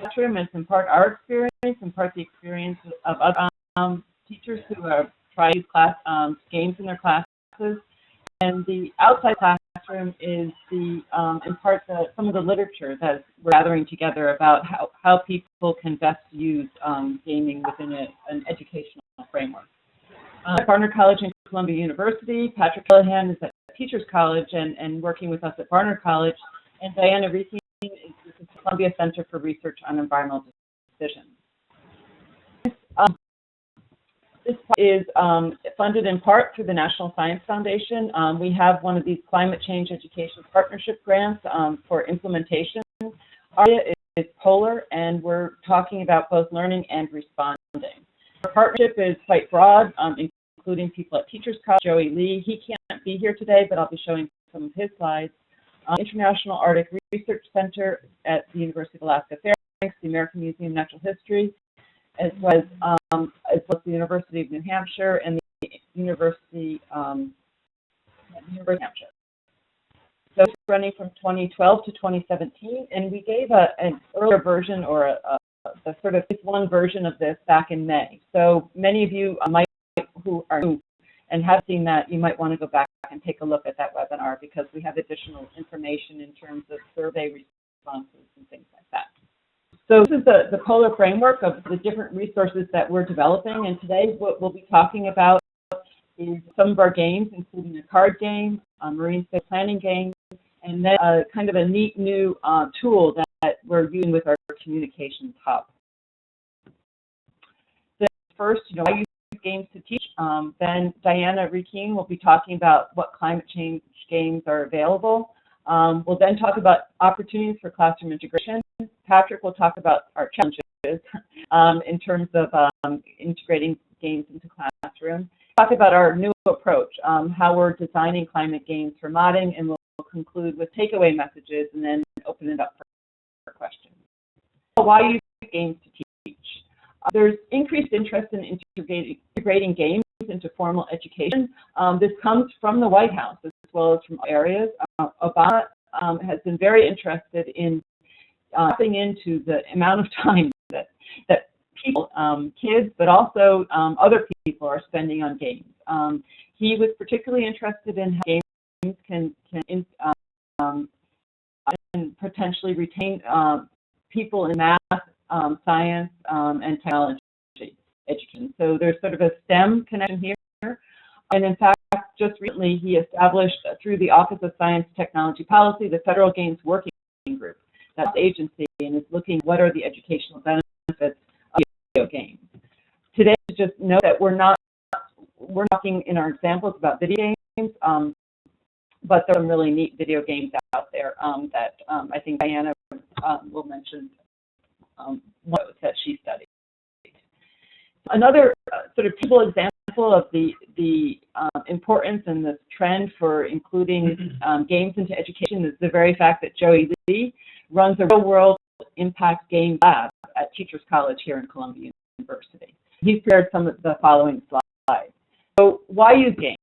classroom. It's in part our experience, in part the experience of other teachers who have tried to use games in their classes. And the outside classroom is in part some of the literature that we're gathering together about how people can best use gaming within an educational framework. At Barnard College and Columbia University, Patrick Callahan is at Teachers College and working with us at Barnard College, and Diana Reeking is at the Columbia Center for Research on Environmental Decisions. This is funded in part through the National Science Foundation. We have one of these climate change education partnership grants for implementation. Our area is polar, and we're talking about both learning and responding. Our partnership is quite broad, including people at Teachers College. Joey Lee, he can't be here today, but I'll be showing some of his slides. International Arctic Research Center at the University of Alaska Fairbanks, the American Museum of Natural History, as well as the University of New Hampshire and the University of New Hampshire. So it's running from 2012 to 2017, and we gave an earlier version or the sort of one version of this back in May. So many of you who are new and have seen that, you might want to go back and take a look at that webinar because we have additional information in terms of survey responses and things like that. So this is the polar framework of the different resources that we're developing, and today what we'll be talking about is some of our games, including a card game, a marine space planning game, and then kind of a neat new tool that we're using with our communications hub. So first, I use games to teach. Then Diana Reeking will be talking about what climate change games are available. We'll then talk about opportunities for classroom integration. Patrick will talk about our challenges in terms of integrating games into classroom. Talk about our new approach, how we're designing climate games for modding, and we'll conclude with takeaway messages and then open it up for questions. So why use games to teach? There's increased interest in integrating games into formal education. This comes from the White House as well as from areas. Obama has been very interested in tapping into the amount of time that people, kids, but also other people are spending on games. He was particularly interested in how games can potentially retain people in math, science, and technology education. So there's sort of a STEM connection here. And in fact, just recently, he established through the Office of Science Technology Policy, the Federal Games Working Group. That's the agency, and is looking at what are the educational benefits of video games. Today, just note that we're talking in our examples about video games, but there are some really neat video games out there that I think Diana will mention that she studied. Another sort of typical example of the importance and the trend for including games into education is the very fact that Joey Lee runs a real-world impact game lab at Teachers College here in Columbia University. He's prepared some of the following slides. So why use games?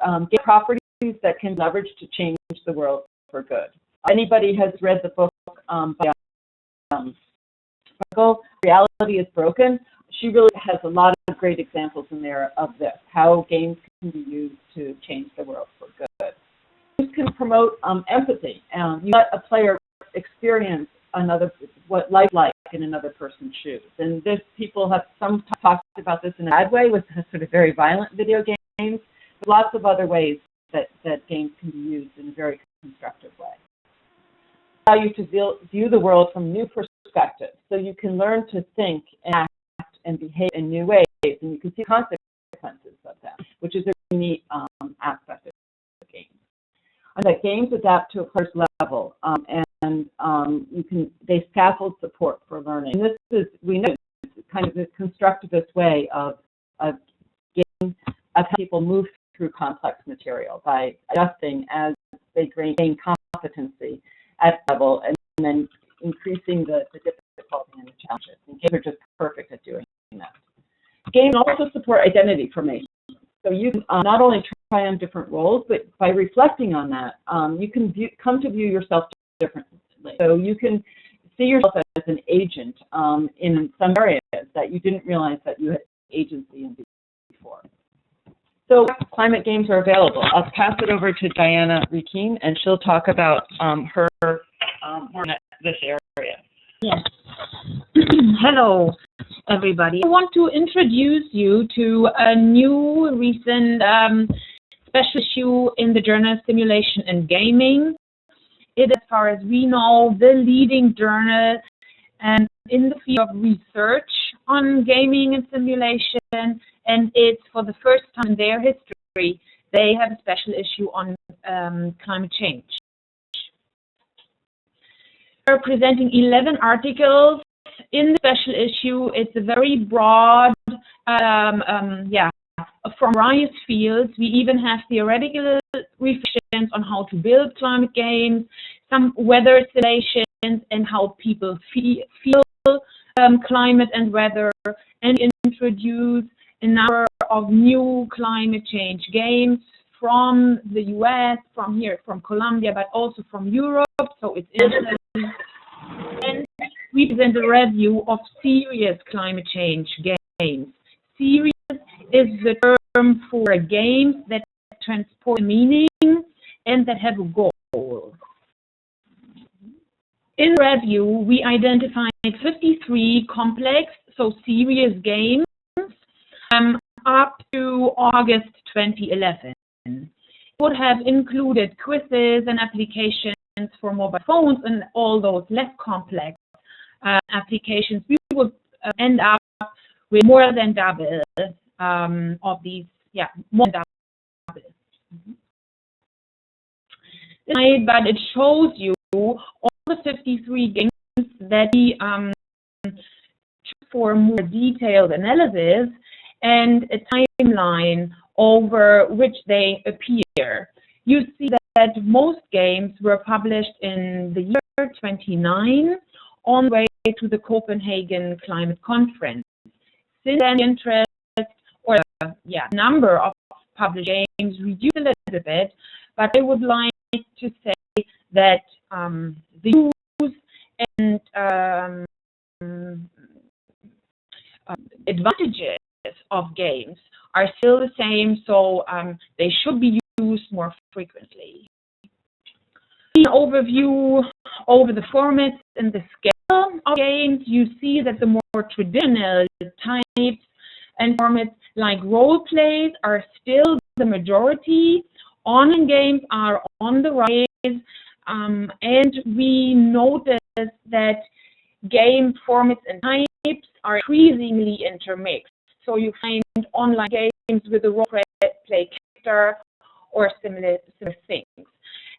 Game properties that can leverage to change the world for good. Anybody has read the book by Reality is Broken? She really has a lot of great examples in there of this, how games can be used to change the world for good. Games can promote empathy. You let a player experience what life's like in another person's shoes. And people have some talked about this in a bad way with sort of very violent video games, but lots of other ways that games can be used in a very constructive way. Allow you to view the world from new perspectives, so you can learn to think and act and behave in new ways, and you can see consequences of that, which is a neat aspect of games. And that games adapt to a player's level, and they scaffold support for learning. And this is, we know, kind of this constructivist way of getting how people move through complex material by adjusting as they gain competency at level, and then increasing the difficulty and the challenges. And games are just perfect at doing that. Games also support identity formation. So you can not only try on different roles, but by reflecting on that, you can come to view yourself differently. So you can see yourself as an agent in some areas that you didn't realize that you had agency in before. So climate games are available. I'll pass it over to Diana Rekin, and she'll talk about her work in this area. Yes. Hello, everybody. I want to introduce you to a new recent special issue in the journal Simulation and Gaming. It is, as far as we know, the leading journal in the field of research on gaming and simulation, and it's for the first time in their history they have a special issue on climate change. We're presenting 11 articles in the special issue. It's a very broad, from various fields. We even have theoretical reflections on how to build climate games, some weather simulations, and how people feel climate and weather, and introduce a number of new climate change games from the US, from Colombia, but also from Europe. So it's interesting. And we present a review of serious climate change games. Serious is the term for games that transport meaning and that have a goal. In the review, we identified 53 complex, so serious games up to August 2011. It would have included quizzes and applications for mobile phones and all those less complex applications. We would end up with more than double of these, more than double. But it shows you all the 53 games that we for more detailed analysis and a timeline over which they appear. You see that most games were published in the year 29 on the way to the Copenhagen Climate Conference. Since then, interest or number of published games reduced a little bit, but I would like to say that the use and advantages of games are still the same, so they should be used more frequently. An overview over the formats and the scale of games, you see that the more traditional types and formats like role plays are still the majority. Online games are on the rise, and we notice that game formats and types are increasingly intermixed. So you find online games with a role play character or similar things.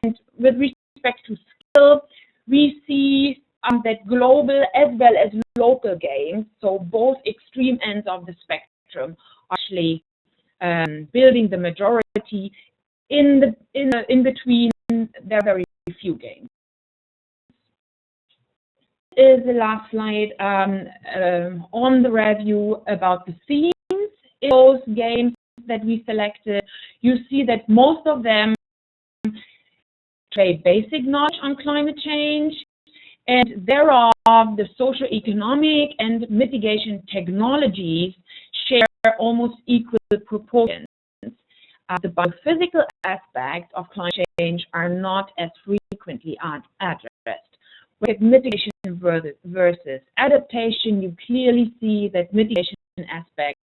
And with respect to skill, we see that global as well as local games, so both extreme ends of the spectrum, are actually building the majority. In between, there are very few games. Is the last slide on the review about the themes in those games that we selected. You see that most of them trade basic knowledge on climate change, and thereof the socio-economic and mitigation technologies share almost equal proportions. The biophysical aspects of climate change are not as frequently addressed. With mitigation versus adaptation, you clearly see that mitigation aspects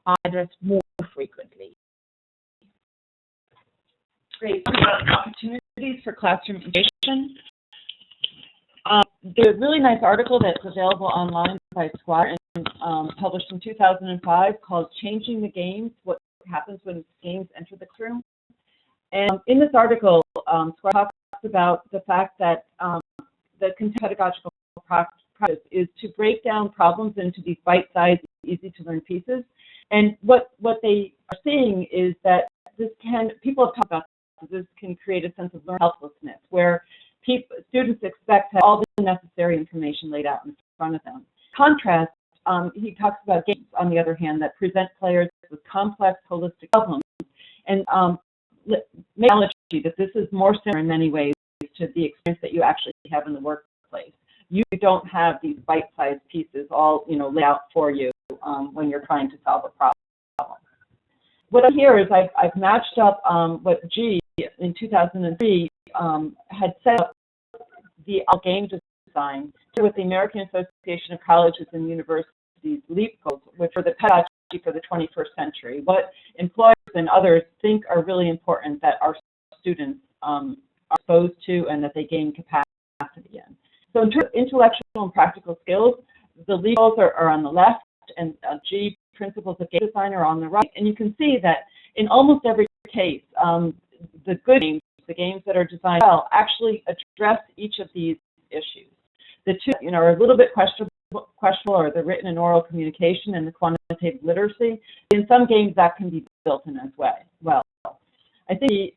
are addressed more frequently. Great. Opportunities for classroom education. There's a really nice article that's available online by Squire and published in 2005 called "Changing the Games: What Happens When Games Enter the Classroom." And in this article, Squire talks about the fact that the pedagogical practice is to break down problems into these bite-sized, easy-to-learn pieces. And what they are seeing is that people have talked about this can create a sense of learning helplessness, where students expect to have all the necessary information laid out in front of them. Contrast, he talks about games, on the other hand, that present players with complex, holistic problems, and make analogy that this is more similar in many ways to the experience that you actually have in the workplace. you don't have these bite-sized pieces all, laid out for you when you're trying to solve a problem. What I hear is I've matched up what G in 2003 had set up the game design with the American Association of Colleges and Universities LEAP goals, which are the pedagogy for the 21st century. What employers and others think are really important that our students are exposed to and that they gain capacity in. So in terms of intellectual and practical skills, the LEAP goals are on the left, and G, principles of game design, are on the right. And you can see that in almost every case, the good games, the games that are designed well, actually address each of these issues. The two, are a little bit questionable, are the written and oral communication and the quantitative literacy. In some games, that can be built in as well. I think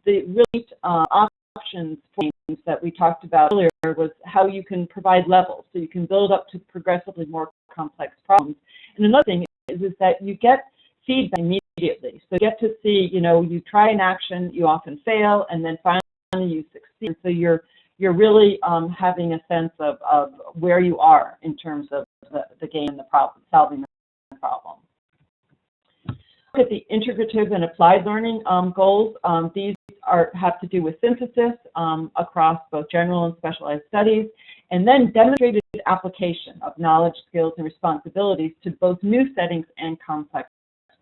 the really options for games that we talked about earlier was how you can provide levels, so you can build up to progressively more complex problems. And another thing is that you get feedback immediately. So you get to see, you try an action, you often fail, and then finally you succeed. So you're really having a sense of where you are in terms of the game, the problem, solving the problem. Look at the integrative and applied learning goals. These have to do with synthesis across both general and specialized studies, and then demonstrated application of knowledge, skills, and responsibilities to both new settings and complex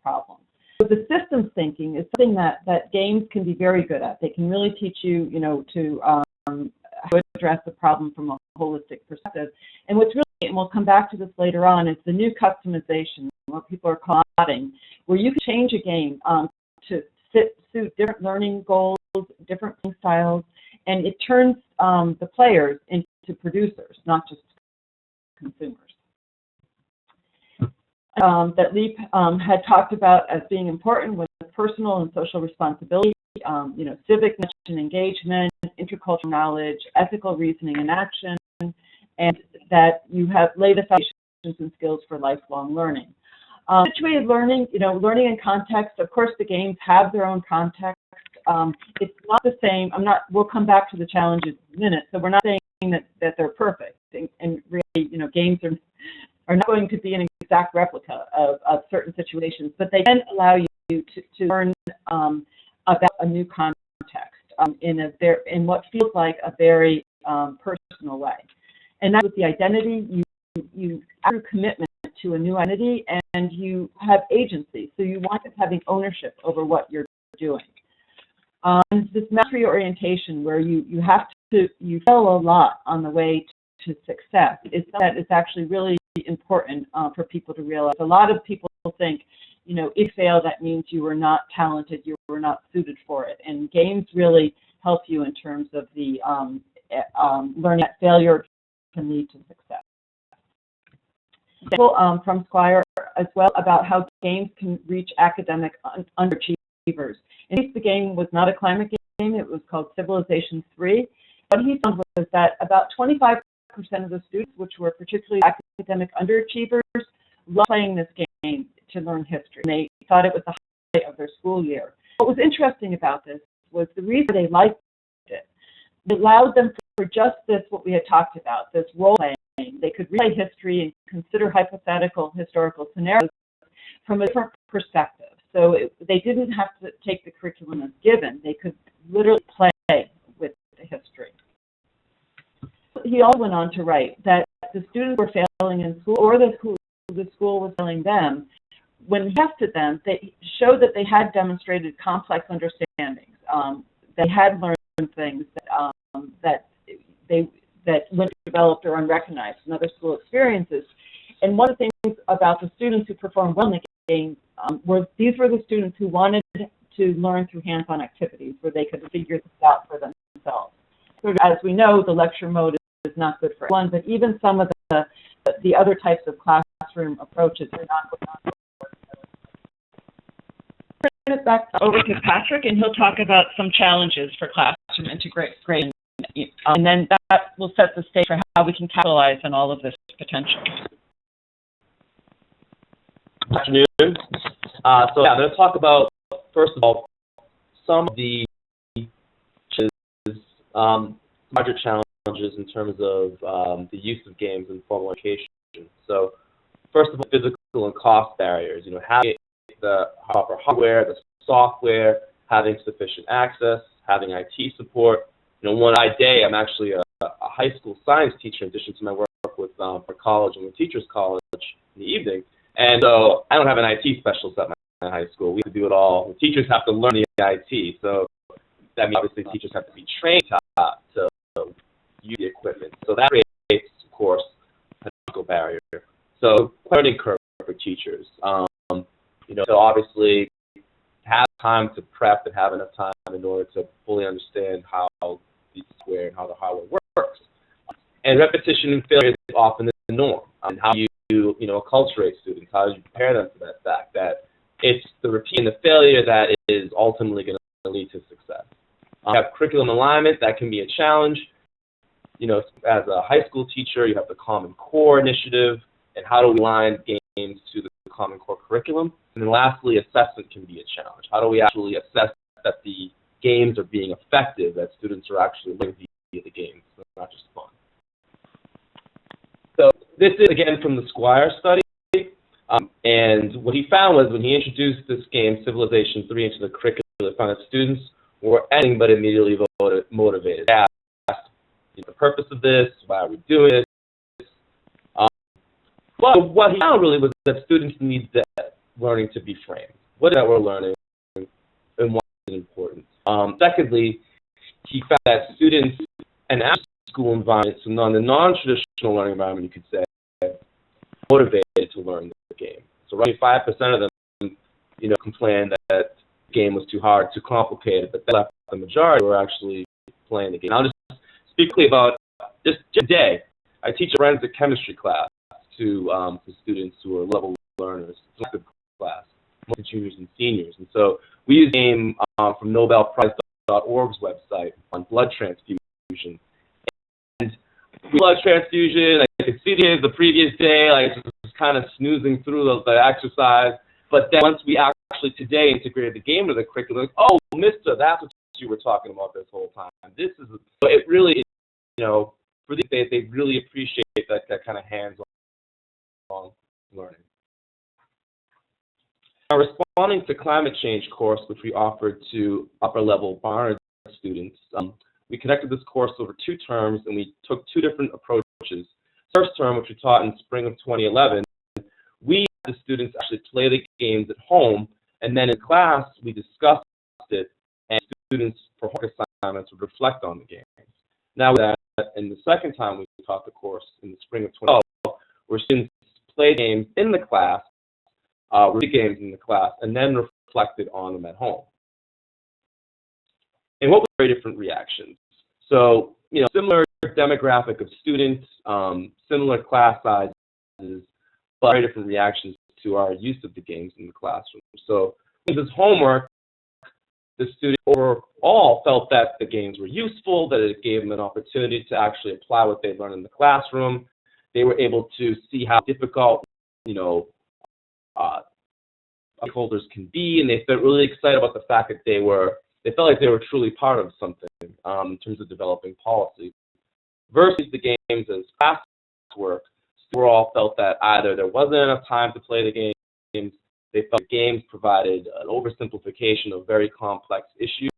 problems. So the systems thinking is something that games can be very good at. They can really teach you, to address the problem from a holistic perspective. And what's really, and we'll come back to this later on, is the new customization, what people are calling modding, where you can change a game to suit different learning goals, different playing styles, and it turns the players into producers, not just consumers. That LEAP had talked about as being important was personal and social responsibility, civic and engagement, intercultural knowledge, ethical reasoning and action, and that you have laid the foundations and skills for lifelong learning. Situated learning, learning in context. Of course, the games have their own context. It's not the same. We'll come back to the challenges in a minute. So we're not saying that they're perfect. And really, games are not going to be an exact replica of certain situations, but they can allow you to learn about a new context in what feels like a very personal way. And that's with the identity. You have a commitment to a new identity, and you have agency. So you want to having ownership over what you're doing. And this mastery orientation, where you fail a lot on the way to success, is actually really important for people to realize. A lot of people think, if you fail, that means you were not talented, you were not suited for it. And games really help you in terms of the learning that failure can lead to success. From Squire as well about how games can reach academic underachievers. In case the game was not a climate game, it was called Civilization 3. What he found was that about 25% of the students, which were particularly academic underachievers, loved playing this game to learn history. And they thought it was the highlight of their school year. What was interesting about this was the reason they liked it. It allowed them for just this, what we had talked about, this role playing. They could relay history and consider hypothetical historical scenarios from a different perspective. So they didn't have to take the curriculum as given. They could literally play with the history. He also went on to write that the students were failing in school, or the school was failing them. When he tested them, they showed that they had demonstrated complex understandings. They had learned things that went developed or unrecognized in other school experiences. And one of the things about the students who performed well in the game these were the students who wanted to learn through hands-on activities where they could figure this out for themselves. So as we know, the lecture mode is not good for everyone, but even some of the other types of classroom approaches are not good. Turn it back over to Patrick, and he'll talk about some challenges for classroom integration. And then that will set the stage for how we can capitalize on all of this potential. Good afternoon. I'm going to talk about, first of all, some of the larger challenges challenges in terms of the use of games in formal education. So, first of all, physical and cost barriers. Having the proper hardware, the software, having sufficient access, having IT support. One day I'm actually a high school science teacher in addition to my work with for college and the teachers college in the evening. And so I don't have an IT specialist at my high school. We have to do it all. The teachers have to learn the IT. So that means obviously teachers have to be trained to use the equipment. So that creates, of course, a physical barrier. So learning curve for teachers. So obviously have time to prep and have enough time in order to fully understand how the software and how the hardware works. And repetition and failure is often the norm. How you acculturate students, how you prepare them for that fact that it's the repeat and the failure that is ultimately going to lead to success. You have curriculum alignment, that can be a challenge. As a high school teacher, you have the Common Core initiative, and how do we align games to the Common Core curriculum? And then lastly, assessment can be a challenge. How do we actually assess that the games are being effective, that students are actually learning via the games, so it's not just fun? So this is, again, from the Squire study. And what he found was when he introduced this game, Civilization 3, into the curriculum, he found that students were anything but immediately motivated. They asked, the purpose of this, why are we doing this? But what he found really was that students need that learning to be framed. What is that we're learning and why is it important? Secondly, he found that students in school environments, so the non-traditional learning environment, you could say, motivated to learn the game. So roughly 5% of them, complained that the game was too hard, too complicated, but left the majority were actually playing the game. I'll just speak quickly about just today. I teach a forensic chemistry class to students who are level learners. It's a good class, mostly juniors and seniors. And so we use a game from NobelPrize.org's website on blood transfusion. And blood transfusion, I could see the previous day, just kind of snoozing through the exercise. But then once we actually today integrated the game into the curriculum, oh, mister, that's what you were talking about this whole time. This is, it really, for these days, they really appreciate that kind of hands-on learning. Now, responding to climate change course, which we offered to upper-level Barnard students, we conducted this course over 2 terms, and we took 2 different approaches. First term, which we taught in spring of 2011, we had the students actually play the games at home, and then in class, we discussed it, and students, for homework assignments, would reflect on the games. Now, in the second time we taught the course in the spring of 2012, where students played games in the class, read games in the class, and then reflected on them at home. And what were very different reactions? So, similar demographic of students, similar class sizes, but very different reactions to our use of the games in the classroom. So, with this homework, the students overall felt that the games were useful, that it gave them an opportunity to actually apply what they learned in the classroom. They were able to see how difficult, stakeholders can be, and they felt really excited about the fact that they felt like they were truly part of something in terms of developing policy. Versus the games as classwork, we all felt that either there wasn't enough time to play the games, they felt the games provided an oversimplification of very complex issues,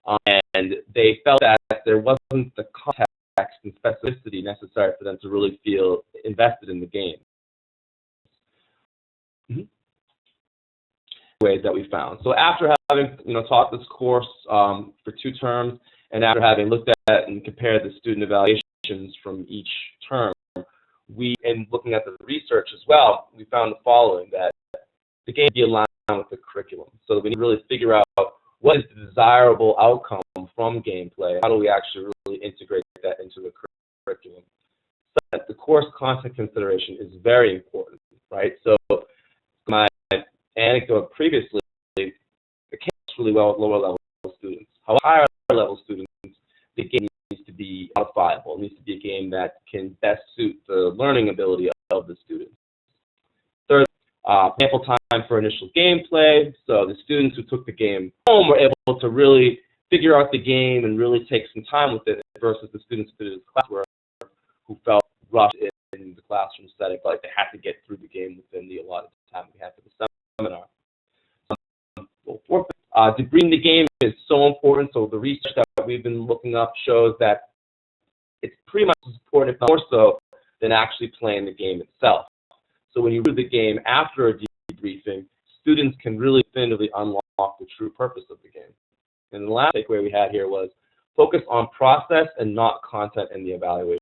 and they felt that there wasn't the context and specificity necessary for them to really feel invested in the game. Ways that we found. So after having taught this course for 2 terms, and after having looked at and compared the student evaluations from each term, and looking at the research as well, we found the following: that the game be aligned with the curriculum. So that we need to really figure out what is the desirable outcome from gameplay. How do we actually really integrate that into the curriculum? So that the course content consideration is very important, right? So my anecdote previously, it came really well with lower level students. However, higher level students, the game needs to be modifiable. It needs to be a game that can best suit the learning ability of the students. Third, ample time for initial gameplay. So the students who took the game home were able to really figure out the game and really take some time with it versus the students who did his classwork who felt rushed in the classroom setting, but like they had to get through the game within the allotted time we had for the seminar. Debriefing the game is so important. So the research that we've been looking up shows that it's pretty much as important, if not more so, than actually playing the game itself. So when you do the game after a debriefing, students can really definitively unlock the true purpose of the game. And the last takeaway we had here was focus on process and not content in the evaluation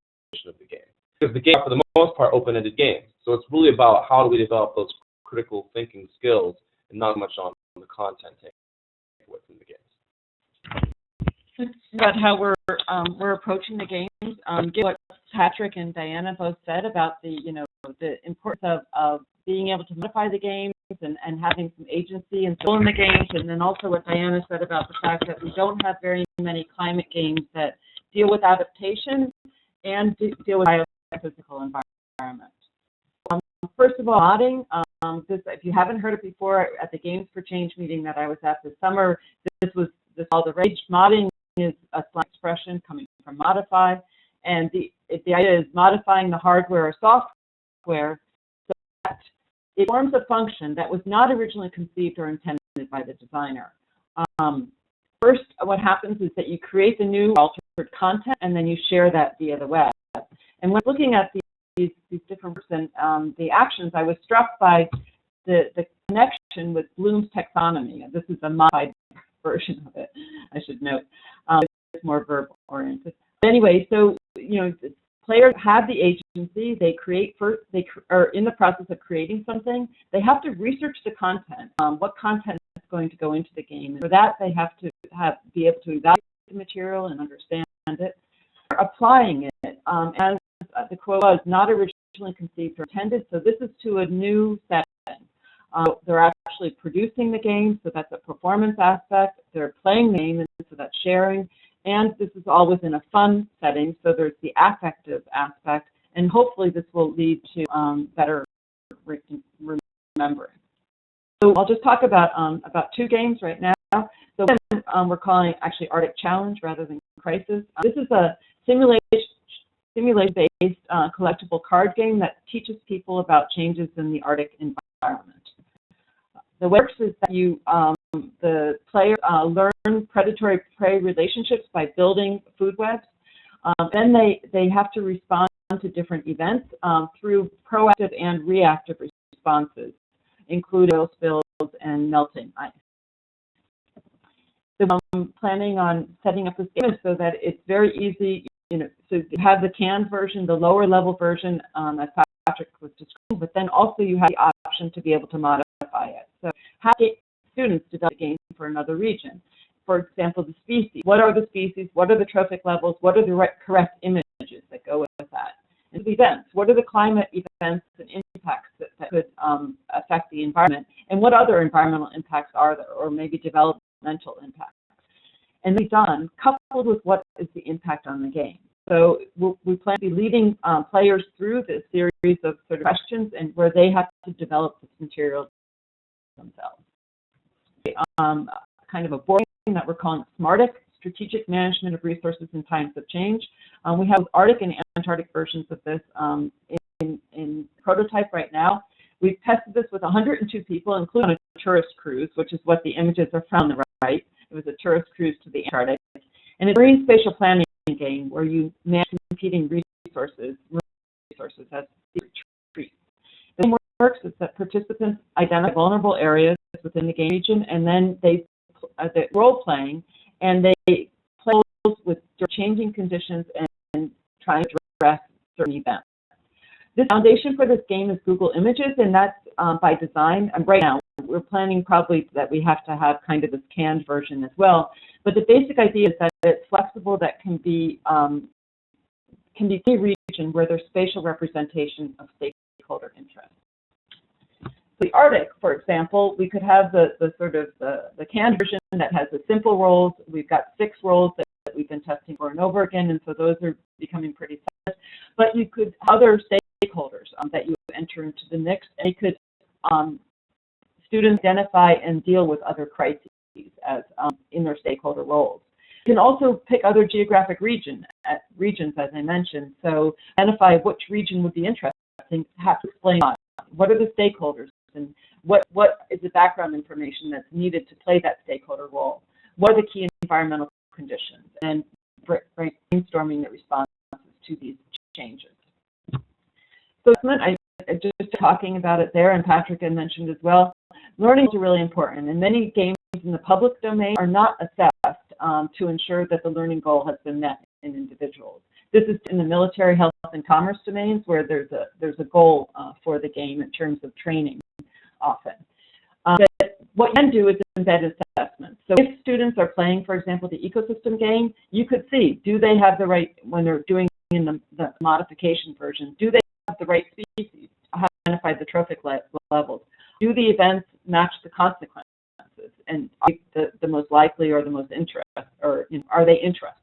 of the game. Because the game are, for the most part, open-ended games. So it's really about how do we develop those critical thinking skills and not much on the content takeaway from the games. About how we're approaching the games, given what Patrick and Diana both said about the importance of being able to modify the games and having some agency and skill in the games, and then also what Diana said about the fact that we don't have very many climate games that deal with adaptation and deal with biophysical environment. First of all, modding. If you haven't heard it before, at the Games for Change meeting that I was at this summer, this was all the rage. Modding is a slang expression coming from modify, and the idea is modifying the hardware or software so that it forms a function that was not originally conceived or intended by the designer. First, what happens is that you create the new altered content, and then you share that via the web. And when looking at these different works and the actions, I was struck by the connection with Bloom's taxonomy. This is a modified version of it, I should note. It's more verb-oriented. But anyway, so players have the agency. They create first. They are in the process of creating something. They have to research the content. What content is going to go into the game? And for that, they have to be able to evaluate the material and understand it. Applying it as the quote was not originally conceived or intended. So this is to a new setting. They're actually producing the game, so that's a performance aspect. They're playing the game, and so that's sharing. And this is all within a fun setting, so there's the affective aspect, and hopefully this will lead to better remembering. So I'll just talk about two games right now. So one we're calling actually Arctic Challenge rather than Crisis. This is a simulation-based collectible card game that teaches people about changes in the Arctic environment. The way it works is that the players learn predatory-prey relationships by building food webs. Then they have to respond to different events through proactive and reactive responses, including oil spills and melting ice. So I'm planning on setting up this game so that it's very easy. So you have the canned version, the lower level version, as Patrick was describing, but then also you have the option to be able to modify it. So how do students develop a game for another region? For example, the species. What are the species? What are the trophic levels? What are the correct images that go with that? And the events. What are the climate events and impacts that could affect the environment? And what other environmental impacts are there, or maybe developmental impacts? And they've done, coupled with what is the impact on the game. So we plan to be leading players through this series of sort of questions and where they have to develop this material themselves. Kind of a board game that we're calling SMARTIC, Strategic Management of Resources in Times of Change. We have Arctic and Antarctic versions of this in prototype right now. We've tested this with 102 people, including a tourist cruise, which is what the images are from on the right. It was a tourist cruise to the Antarctic. And it's a marine spatial planning game where you manage competing resources as retreats. The way it works is that participants identify vulnerable areas within the game region, and then they role-playing, and they play with changing conditions and trying to address certain events. The foundation for this game is Google Images, and that's by design. And right now, we're planning probably that we have to have kind of this canned version as well. But the basic idea is that it's flexible, that can be any region where there's spatial representation of stakeholder interest. The Arctic, for example, we could have the canned version that has the simple roles. We've got 6 roles that we've been testing over and over again, and so those are becoming pretty solid. But you could other stakeholders that you enter into the mix, and they could students identify and deal with other crises as in their stakeholder roles. You can also pick other geographic regions regions, as I mentioned. So identify which region would be interesting, have to explain what are the stakeholders, and what is the background information that's needed to play that stakeholder role. What are the key environmental conditions, and brainstorming the responses to these changes. So I just talking about it there, and Patrick had mentioned as well, learning is really important, and many games in the public domain are not assessed to ensure that the learning goal has been met in individuals. This is in the military, health, and commerce domains where there's a goal for the game in terms of training often. But what you can do is embed assessments. So if students are playing, for example, the ecosystem game, you could see, do they have the right, when they're doing in the modification version, do they have the right species, identify the trophic levels? Do the events match the consequences? And are they the most likely or the most interest, or are they interesting?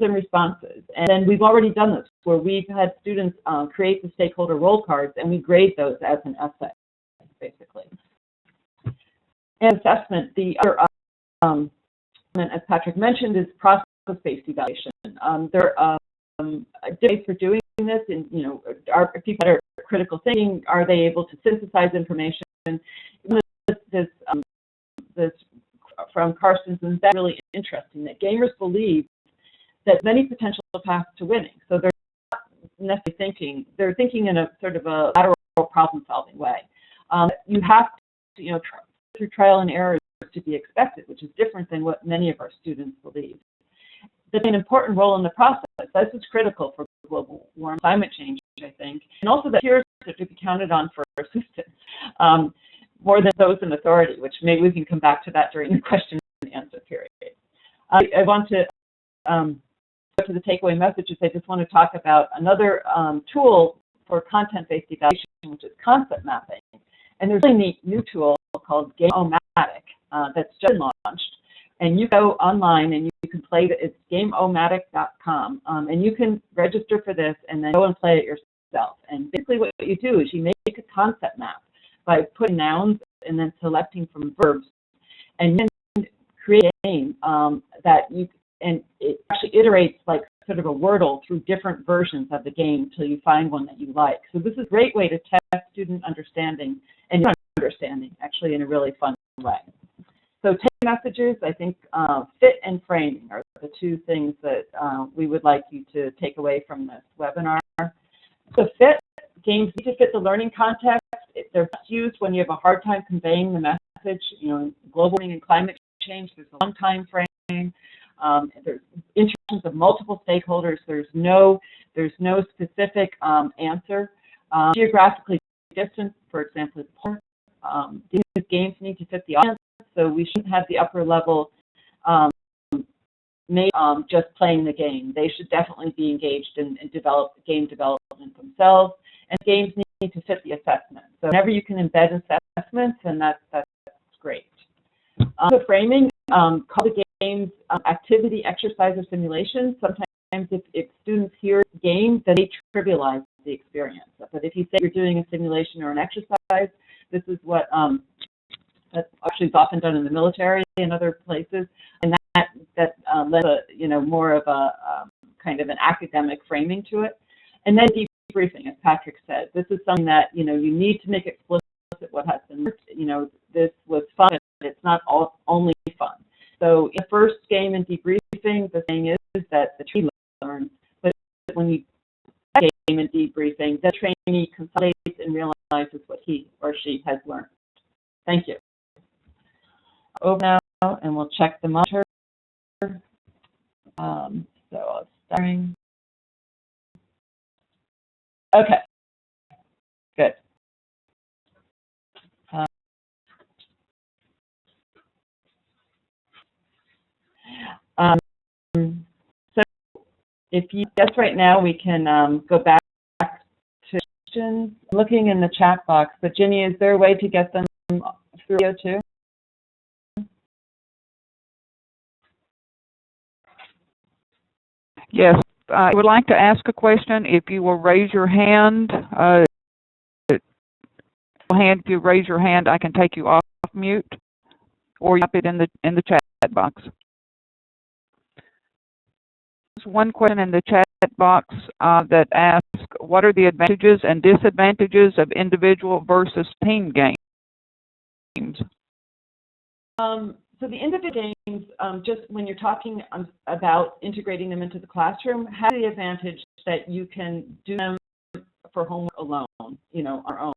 And responses. And then we've already done this, where we've had students create the stakeholder role cards, and we grade those as an essay, basically. And assessment, the other as Patrick mentioned, is process-based evaluation. There are different ways for doing this, and are people that are critical thinking, are they able to synthesize information? This from Carstens, and that's really interesting, that gamers believe that many potential paths to winning. So they're not necessarily thinking, they're thinking in a sort of a lateral problem-solving way. You have to, through trial and error to be expected, which is different than what many of our students believe. They play an important role in the process. This is critical for global warming, climate change, I think, and also that peers are to be counted on for assistance, more than those in authority, which maybe we can come back to that during the question and answer period. I want to go to the takeaway messages. I just want to talk about another tool for content-based evaluation, which is concept mapping. And there's a really neat new tool called Game-O-Matic that's just launched. And you go online and you can play it. It's gameomatic.com. And you can register for this and then go and play it yourself. And basically what you do is you make a concept map by putting nouns and then selecting from verbs. And you can create a game that you, and it actually iterates like sort of a Wordle through different versions of the game until you find one that you like. So this is a great way to test student understanding and your understanding, actually, in a really fun way. So take messages, I think fit and framing are the two things that we would like you to take away from this webinar. So fit, games need to fit the learning context. They're best used when you have a hard time conveying the message. In global warming and climate change, there's a long time frame. There's interactions of multiple stakeholders. There's no specific answer. Geographically distant, for example, is poor. These games need to fit the audience, so we shouldn't have the upper level just playing the game. They should definitely be engaged in game development themselves, and games need to fit the assessment. So whenever you can embed assessments, and that's great. So framing, call the games activity, exercise, or simulation. Sometimes if students hear game, then they trivialize the experience. But if you say you're doing a simulation or an exercise, this is what that actually is often done in the military and other places, and that lends a more of a kind of an academic framing to it. And then debriefing, as Patrick said, this is something that you need to make explicit what has been learned. This was fun, but it's not only fun. So in the first game and debriefing, the thing is that the trainee learns, but when you game and debriefing, the trainee consolidates and realizes what he or she has learned. Thank you. Over now, and we'll check the monitor. So I'll starting. Okay. Good. So if you guess right now, we can go back to questions. I'm looking in the chat box, but Ginny, is there a way to get them through video too? Yes, I would like to ask a question. If you will raise your hand, if you raise your hand, I can take you off mute, or you type it in the chat box. one question in the chat box that asks, what are the advantages and disadvantages of individual versus team games? So the individual games, just when you're talking about integrating them into the classroom, have the advantage that you can do them for homework alone, on our own.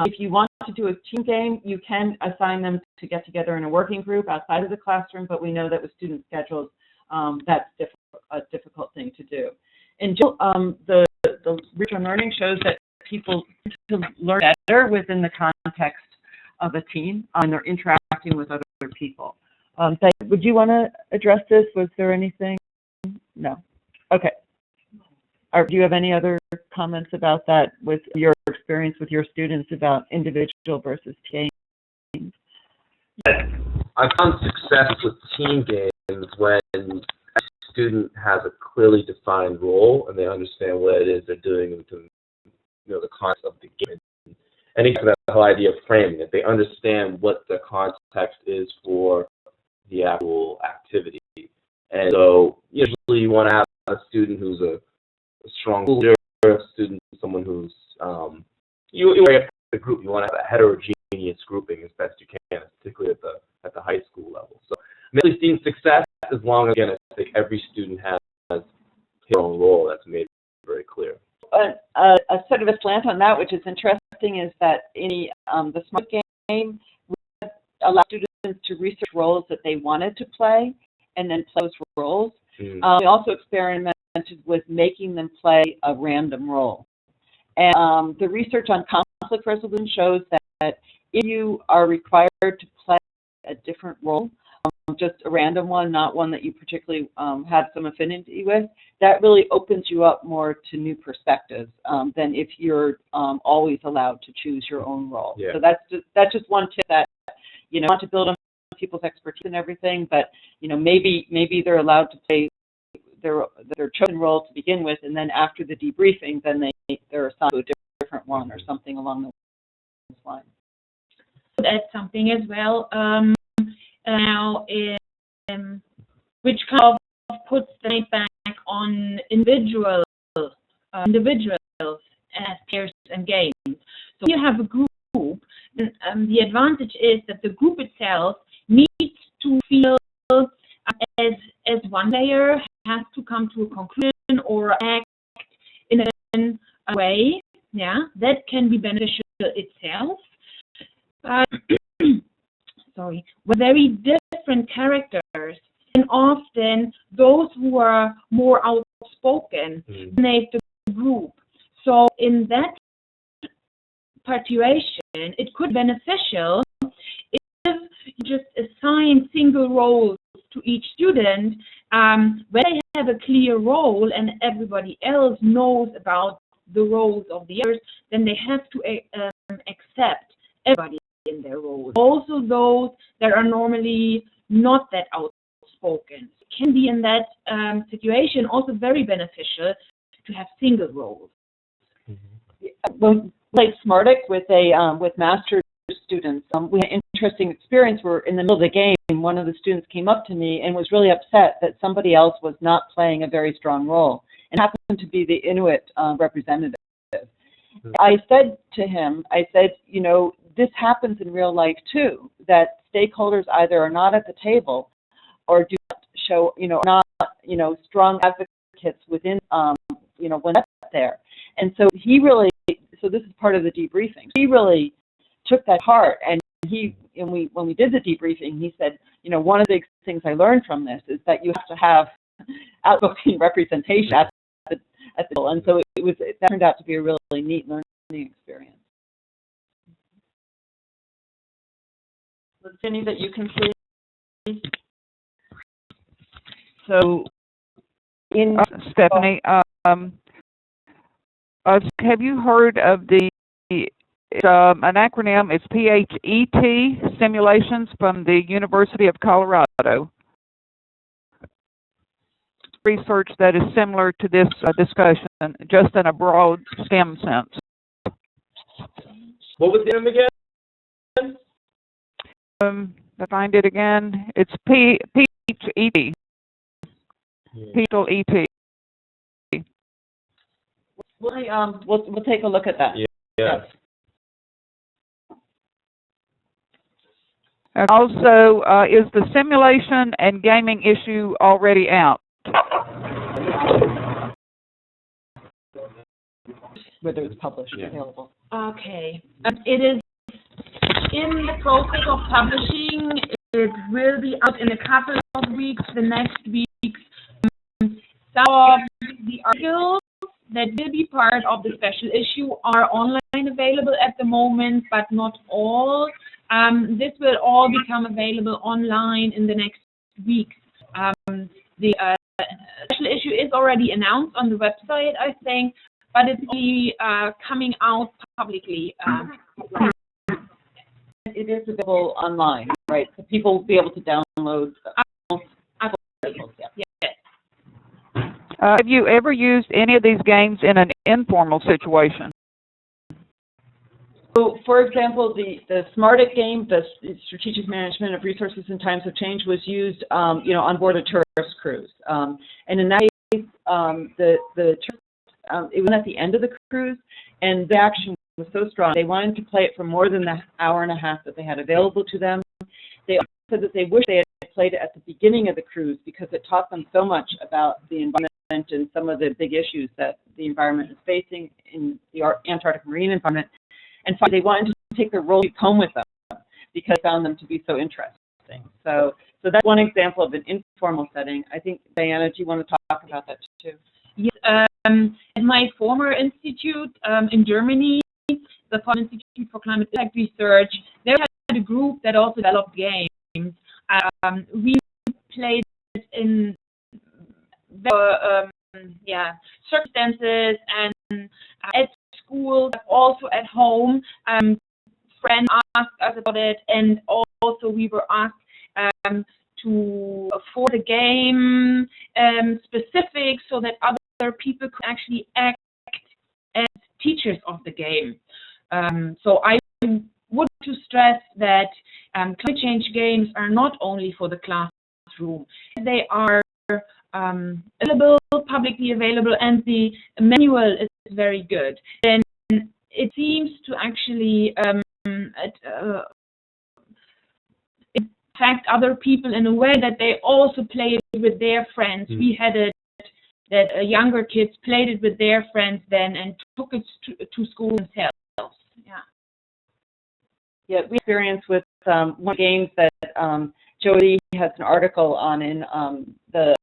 If you want to do a team game, you can assign them to get together in a working group outside of the classroom, but we know that with student schedules, that's a difficult thing to do. And the research on learning shows that people tend to learn better within the context of a team and they're interacting with other people. Would you want to address this? Was there anything? No. Okay. Do you have any other comments about that with your experience with your students about individual versus team? I found success with team games when a student has a clearly defined role and they understand what it is they're doing within the context of the game. And even that whole idea of framing it, they understand what the context is for the actual activity. And so usually you want to have a student who's a strong leader, a student, someone who's, you want to the group, you want to have a heterogeneous grouping as best you can, particularly at the high school level. So I'm really seeing success as long as, again, I think every student has their own role that's made very clear. A sort of a slant on that, which is interesting, is that in the SMART game, we allow students to research roles that they wanted to play and then play those roles. We also experimented with making them play a random role. And the research on conflict resolution shows that if you are required to play a different role, just a random one, not one that you particularly have some affinity with, that really opens you up more to new perspectives than if you're always allowed to choose your own role. Yeah. So that's just one tip that, want to build on people's expertise and everything, but, maybe they're allowed to play their chosen role to begin with, and then after the debriefing, then they're assigned to a different one or something along those lines. That's something as well. Now, which kind of puts the weight back on individuals as peers and games. So you have a group, and the advantage is that the group itself needs to feel as one player, has to come to a conclusion or act in a way, that can be beneficial itself. Sorry, with very different characters, and often those who are more outspoken dominate the group. So in that situation, it could be beneficial if you just assign single roles to each student, where they have a clear role and everybody else knows about the roles of the others, then they have to accept everybody in their roles. Also those that are normally not that outspoken. It can be in that situation also very beneficial to have single roles. Well, like SMARTIC with master's students, we had an interesting experience where in the middle of the game, one of the students came up to me and was really upset that somebody else was not playing a very strong role, and happened to be the Inuit representative. I said to him, this happens in real life too, that stakeholders either are not at the table or do not show, strong advocates within, when that's there. And so this is part of the debriefing. He really took that heart, and when we did the debriefing, he said, one of the things I learned from this is that you have to have outspoken representation at the table. And so that turned out to be a really neat learning experience. Cindy, that you can see. So, Stephanie, have you heard of an acronym? It's PHET simulations from the University of Colorado. Research that is similar to this discussion, just in a broad STEM sense. What was the name again? To find it again, it's PHET. People ET. We'll take a look at that. Yeah. Yes. Also, is the simulation and gaming issue already out? Whether it's published, Yeah. available. Okay. It is in the process of publishing. It will be out in a couple of weeks, the next weeks. Some of the articles that will be part of the special issue are online available at the moment, but not all. This will all become available online in the next weeks. The special issue is already announced on the website, I think, but it's only coming out publicly. It is available online, right? So people will be able to download articles. Yeah. Yes. Have you ever used any of these games in an informal situation? So, for example, the SMART-IT game, the Strategic Management of Resources in Times of Change, was used, on board a tourist cruise. And in that case, it was at the end of the cruise, and the action was so strong. They wanted to play it for more than the hour and a half that they had available to them. They also said that they wished they had played it at the beginning of the cruise because it taught them so much about the environment and some of the big issues that the environment is facing in the Antarctic marine environment. And finally, they wanted to take their role home with them because they found them to be so interesting. So that's one example of an informal setting. I think, Diana, do you want to talk about that too? Yes. At my former institute in Germany, the Bonn Institute for Climate Impact Research, they had a group that also developed games. We played it in circumstances and at school, but also at home. Friends asked us about it, and also we were asked to for the game specific so that other people could actually act as teachers of the game. So I would to stress that climate change games are not only for the classroom. They are available, publicly available, and the manual is very good. Then it seems to actually affect other people in a way that they also play it with their friends. We had it that younger kids played it with their friends then and took it to school themselves. Yeah, we experienced with one game that Jody has an article on in the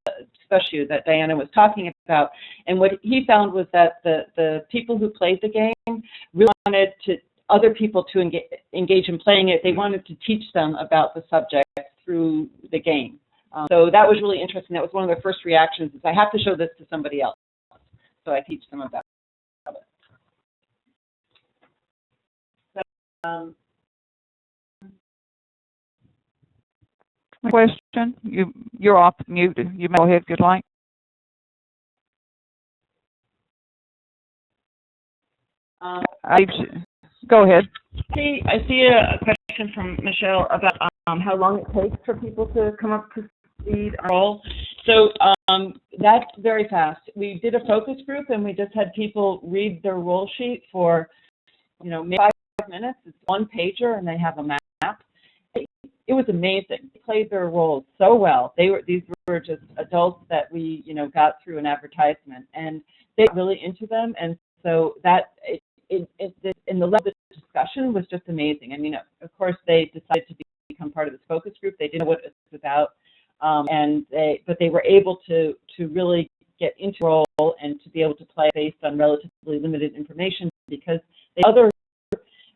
special that Diana was talking about, and what he found was that the people who played the game really wanted other people to engage in playing it. They wanted to teach them about the subject through the game. So that was really interesting. That was one of their first reactions, is I have to show this to somebody else. So I teach them about it. So, Question? You're off mute. You may go ahead if you'd like. Go ahead. I see a question from Michelle about how long it takes for people to come up to speed on role. So that's very fast. We did a focus group, and we just had people read their role sheet for, maybe 5 minutes. It's one pager, and they have a map. It was amazing. They played their roles so well. These were just adults that we, got through an advertisement, and they were really into them. And so that in the level of the discussion was just amazing. I mean, of course, they decided to become part of this focus group. They didn't know what it was about, but they were able to really get into the role and to be able to play based on relatively limited information, because the other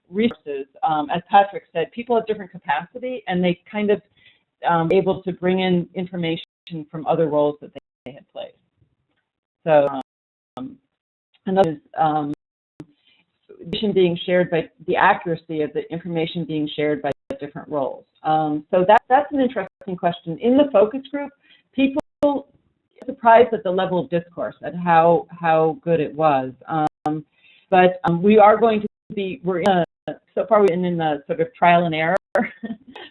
resources, as Patrick said, people have different capacity, and they kind of able to bring in information from other roles that they had played. So another is information being shared by the accuracy of the information being shared by different roles. So that's an interesting question. In the focus group, people are surprised at the level of discourse, at how good it was. But we are going to be, so far we've been in the sort of trial and error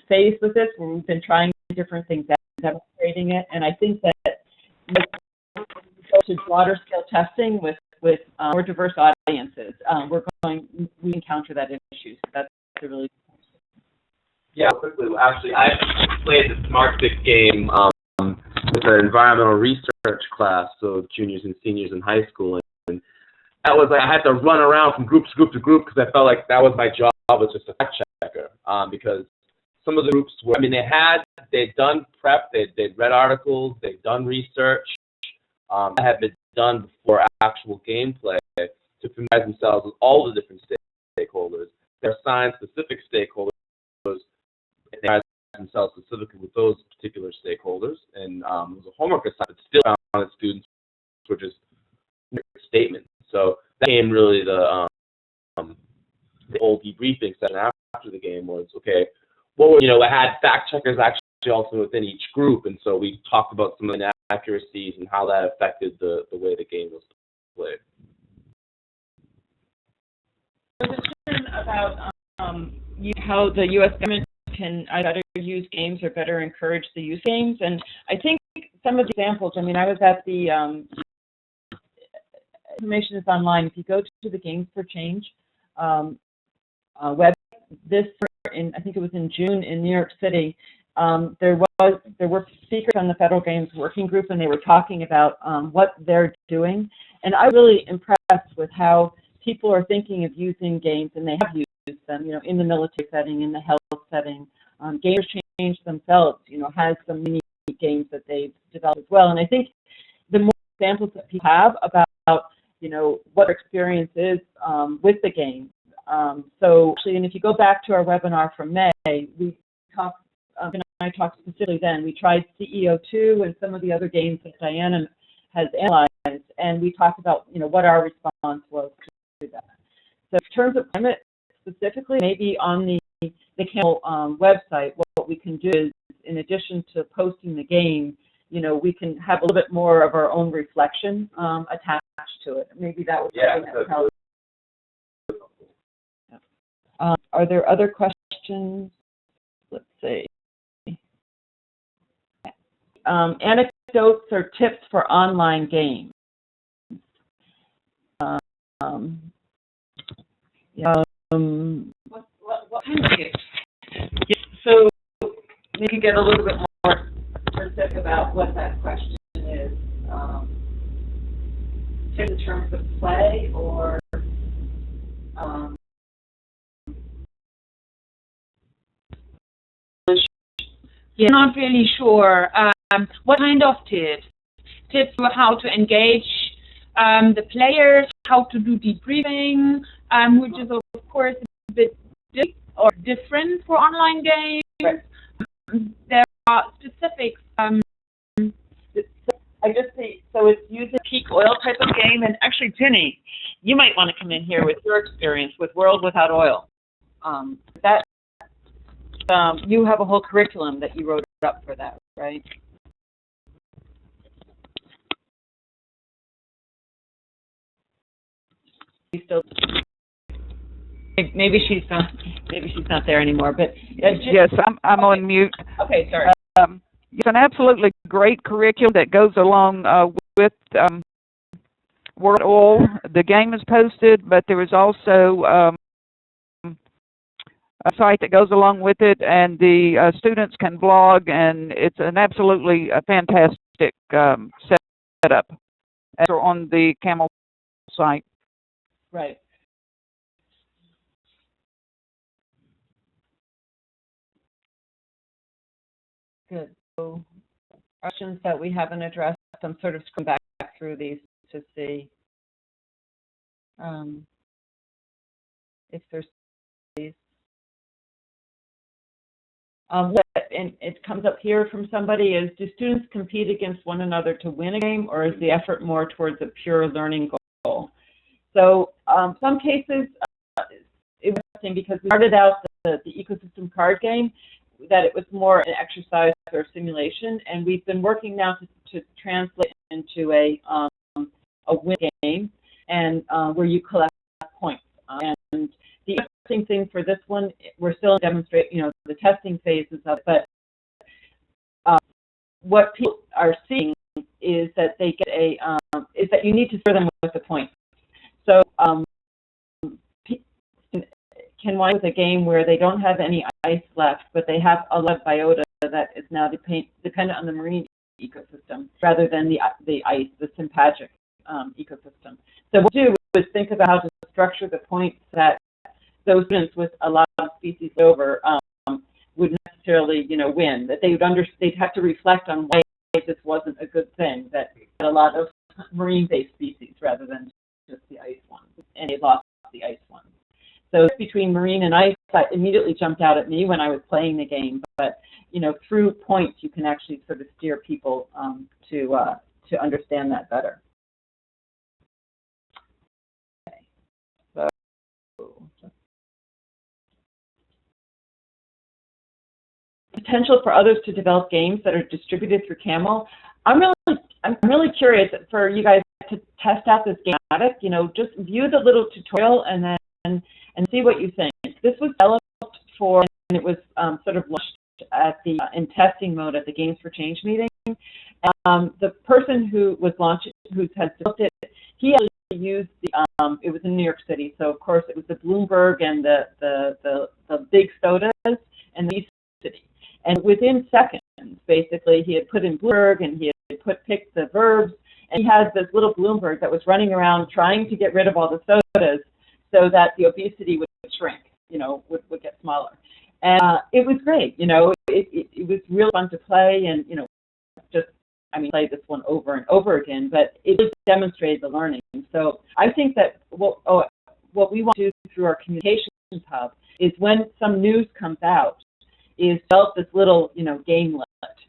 phase with this, where we've been trying different things, demonstrating it, and I think that go to broader scale testing with more diverse audiences. We encounter that issue. So that's a really Yeah, quickly. Actually, I played the Smart Stick game with an environmental research class, so juniors and seniors in high school, and that was like I had to run around from group to group to group because I felt like that was my job as just a fact checker. Because some of the groups were, I mean, they'd done prep, they'd read articles, they'd done research. That had been done before actual gameplay to familiarize themselves with all the different stakeholders. There are science-specific stakeholders. They familiarize themselves specifically with those particular stakeholders, and it was a homework assignment. Still found that students were just statements. So that became really the whole debriefing session after the game was, okay, I had fact checkers actually also within each group, and so we talked about some of the inaccuracies and how that affected the way the game was played. There's a question about how the U.S. government can either use games or better encourage the use of games, and I think some of the examples, I mean, I was at the information is online. If you go to the Games for Change website, I think it was in June in New York City, there were speakers on the Federal Games Working Group, and they were talking about what they're doing, and I'm really impressed with how people are thinking of using games, and they have used them, in the military setting, in the health setting. Gamers Change themselves, has some mini games that they've developed as well, and I think the more examples that people have about what their experience is with the game. So actually, and if you go back to our webinar from May, we talked, and I talked specifically then, we tried CEO2 and some of the other games that Diana has analyzed, and we talked about, what our response was to that. So in terms of climate specifically, maybe on the CAMEL website, what we can do is, in addition to posting the game, we can have a little bit more of our own reflection attached to it. Maybe that would be something that would help. Are there other questions? Let's see. Anecdotes or tips for online games. What kind of tips? So we can get a little bit more specific about what that question is. In terms of play or yeah, not really sure. What kind of tips? Tips for how to engage the players, how to do debriefing, which is of course a bit different for online games. Right. There are specifics. I just see, so it's using peak oil type of game, and actually, Ginny, you might want to come in here with your experience with World Without Oil. You have a whole curriculum that you wrote up for that, right? Maybe she's not there anymore. But yes, I'm okay. On mute. Okay, sorry. It's an absolutely great curriculum that goes along with World Oil. The game is posted, but there is also a site that goes along with it, and the students can blog, and it's an absolutely fantastic setup on the CAMEL site. Right. Good. So questions that we haven't addressed, I'm sort of scrolling back through these to see if there's these. And it comes up here from somebody is, do students compete against one another to win a game, or is the effort more towards a pure learning goal? So some cases, it was interesting because we started out the ecosystem card game, that it was more an exercise or simulation, and we've been working now to translate into a win game, and where you collect points. And the interesting thing for this one, we're still demonstrating, the testing phases of it, but what people are seeing is that they get is that you need to score them with a point. So can wind with a game where they don't have any ice left, but they have a lot of biota that is now dependent on the marine ecosystem rather than the ice, the sympagic ecosystem. So what we'll do is think about how to structure the points that those students with a lot of species over would necessarily, win. That they'd have to reflect on why this wasn't a good thing. That had a lot of marine-based species rather than just the ice ones, and they lost the ice ones. So between marine and ice, that immediately jumped out at me when I was playing the game. But through points, you can actually sort of steer people to understand that better. Okay. So potential for others to develop games that are distributed through CAMEL. I'm really curious for you guys to test out this game. Just view the little tutorial and see what you think. This was developed and it was sort of launched at in testing mode at the Games for Change meeting. The person who has developed it, he actually used it was in New York City, so of course it was the Bloomberg and the big sodas and the city. And within seconds, basically, he had put in Bloomberg and he had picked the verbs, and he had this little Bloomberg that was running around trying to get rid of all the sodas so that the obesity would shrink, would get smaller. And it was great, it was really fun to play, and, play this one over and over again, but it just demonstrated the learning. So I think that what we want to do through our communications hub is when some news comes out, is develop this little, gamelet,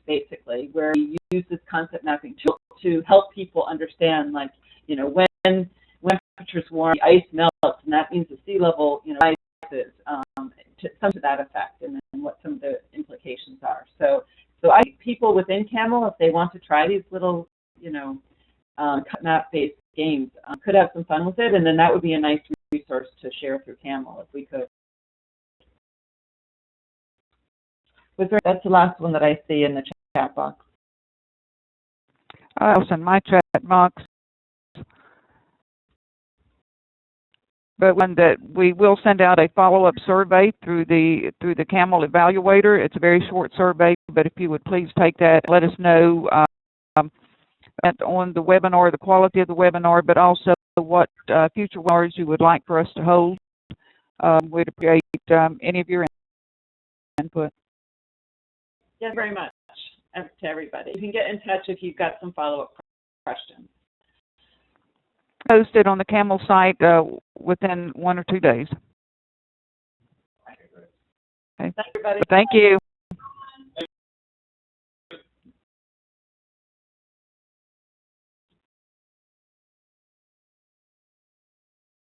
basically, where we use this concept mapping tool to help people understand, when temperatures warm, the ice melts, and that means the sea level, rises, to that effect, and then what some of the implications are. So I think people within CAMEL, if they want to try these little, map-based games, could have some fun with it, and then that would be a nice resource to share through CAMEL if we could. That's the last one that I see in the chat box. Also in my chat box, but one that we will send out a follow-up survey through the CAMEL Evaluator. It's a very short survey, but if you would please take that, let us know on the webinar, the quality of the webinar, but also what future webinars you would like for us to hold. We'd appreciate any of your input. Yes, very much to everybody. You can get in touch if you've got some follow-up questions. Posted on the CAMEL site within 1 or 2 days. Okay. Thanks, everybody. Thank you.